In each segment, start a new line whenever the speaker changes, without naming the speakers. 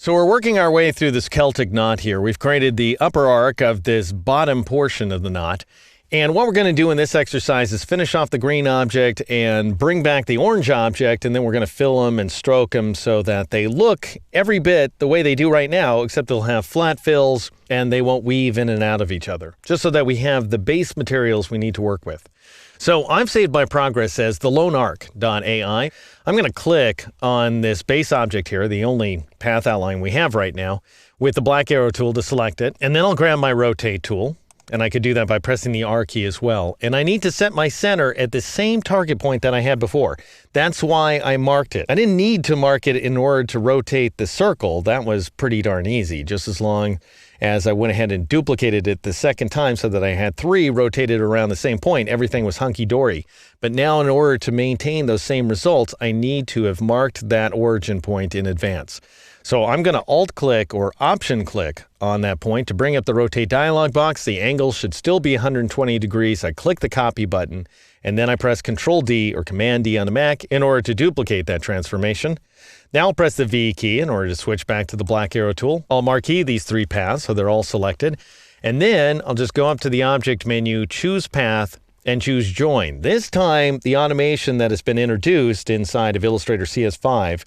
So we're working our way through this Celtic knot here. We've created the upper arc of this bottom portion of the knot. And what we're going to do in this exercise is finish off the green object and bring back the orange object, and then we're going to fill them and stroke them so that they look every bit the way they do right now, except they'll have flat fills and they won't weave in and out of each other, just so that we have the base materials we need to work with. So I've saved my progress as the lonearc.ai. I'm going to click on this base object here, the only path outline we have right now, with the black arrow tool to select it. And then I'll grab my rotate tool, and I could do that by pressing the R key as well. And I need to set my center at the same target point that I had before. That's why I marked it. I didn't need to mark it in order to rotate the circle. That was pretty darn easy, just as long as I went ahead and duplicated it the second time so that I had 3 rotated around the same point. Everything was hunky-dory. But now in order to maintain those same results, I need to have marked that origin point in advance. So I'm going to Alt-click or Option-click on that point to bring up the Rotate dialog box. The angle should still be 120 degrees. I click the Copy button, and then I press Control-D or Command-D on the Mac in order to duplicate that transformation. Now I'll press the V key in order to switch back to the black arrow tool. I'll marquee these 3 paths so they're all selected. And then I'll just go up to the Object menu, choose Path, and choose Join. This time, the automation that has been introduced inside of Illustrator CS5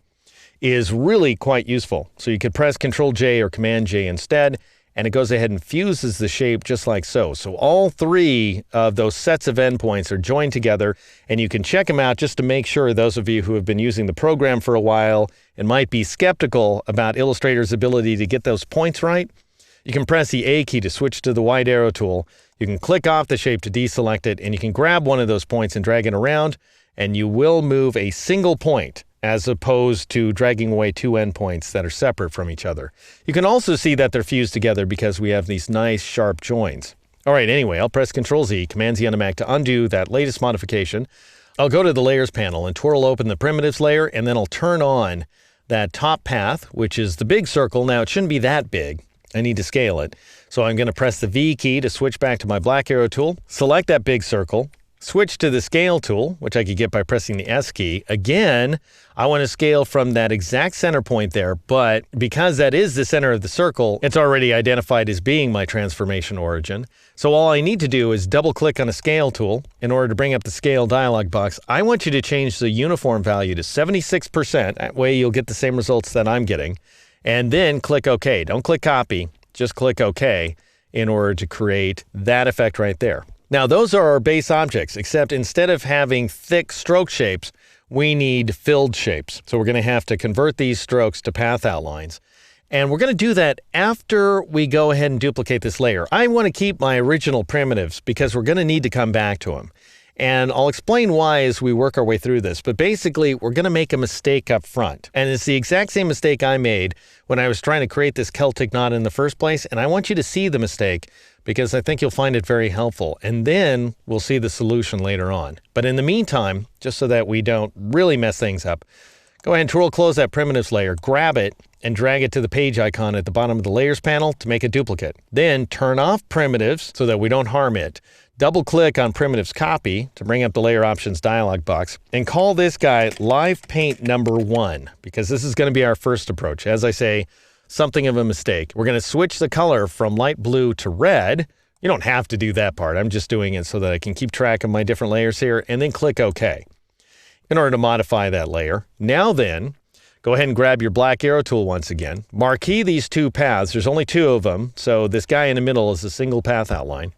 is really quite useful. So you could press Control-J or Command-J instead, and it goes ahead and fuses the shape just like so. So all 3 of those sets of endpoints are joined together, and you can check them out just to make sure, those of you who have been using the program for a while and might be skeptical about Illustrator's ability to get those points right. You can press the A key to switch to the wide arrow tool. You can click off the shape to deselect it, and you can grab one of those points and drag it around, and you will move a single point, as opposed to dragging away 2 endpoints that are separate from each other. You can also see that they're fused together because we have these nice sharp joins. All right, anyway, I'll press Control-Z, Command-Z on the Mac to undo that latest modification. I'll go to the Layers panel and twirl open the Primitives layer, and then I'll turn on that top path, which is the big circle. Now, it shouldn't be that big. I need to scale it. So I'm going to press the V key to switch back to my black arrow tool, select that big circle, switch to the Scale tool, which I could get by pressing the S key. Again, I want to scale from that exact center point there, but because that is the center of the circle, it's already identified as being my transformation origin. So all I need to do is double-click on the Scale tool in order to bring up the Scale dialog box. I want you to change the uniform value to 76%. That way you'll get the same results that I'm getting. And then click OK. Don't click Copy, just click OK in order to create that effect right there. Now, those are our base objects, except instead of having thick stroke shapes, we need filled shapes. So we're going to have to convert these strokes to path outlines. And we're going to do that after we go ahead and duplicate this layer. I want to keep my original primitives because we're going to need to come back to them. And I'll explain why as we work our way through this. But basically, we're going to make a mistake up front. And it's the exact same mistake I made when I was trying to create this Celtic knot in the first place. And I want you to see the mistake because I think you'll find it very helpful. And then we'll see the solution later on. But in the meantime, just so that we don't really mess things up, go ahead and twirl close that primitives layer, grab it, and drag it to the page icon at the bottom of the Layers panel to make a duplicate. Then turn off primitives so that we don't harm it. Double-click on Primitives Copy to bring up the Layer Options dialog box, and call this guy Live Paint number 1, because this is going to be our first approach. As I say, something of a mistake. We're going to switch the color from light blue to red. You don't have to do that part. I'm just doing it so that I can keep track of my different layers here, and then click OK in order to modify that layer. Now then, go ahead and grab your black arrow tool once again. Marquee these 2 paths. There's only 2 of them, so this guy in the middle is a single path outline.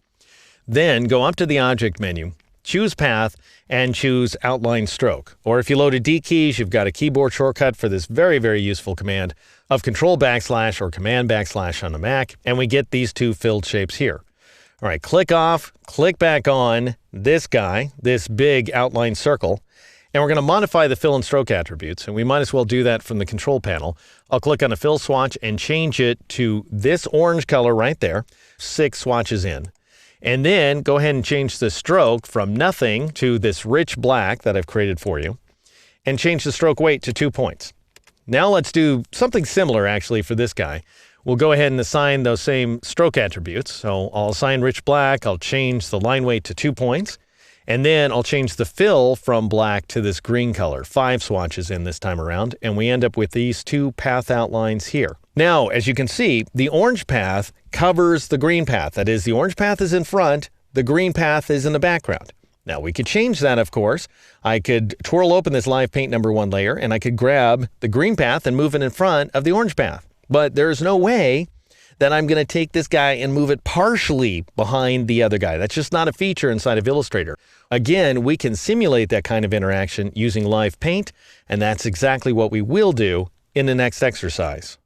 Then go up to the Object menu, choose Path, and choose Outline Stroke. Or if you loaded D keys, you've got a keyboard shortcut for this very, very useful command of Control / or Command / on the Mac, and we get these 2 filled shapes here. All right, click off, click back on this guy, this big outline circle, and we're going to modify the fill and stroke attributes, and we might as well do that from the Control panel. I'll click on a fill swatch and change it to this orange color right there, 6 swatches in. And then go ahead and change the stroke from nothing to this rich black that I've created for you, and change the stroke weight to 2 points. Now let's do something similar actually for this guy. We'll go ahead and assign those same stroke attributes. So I'll assign rich black, I'll change the line weight to 2 points, and then I'll change the fill from black to this green color, 5 swatches in this time around, and we end up with these 2 path outlines here. Now, as you can see, the orange path covers the green path. That is, the orange path is in front, the green path is in the background. Now, we could change that, of course. I could twirl open this live paint number 1 layer, and I could grab the green path and move it in front of the orange path. But there's no way that I'm going to take this guy and move it partially behind the other guy. That's just not a feature inside of Illustrator. Again, we can simulate that kind of interaction using live paint, and that's exactly what we will do in the next exercise.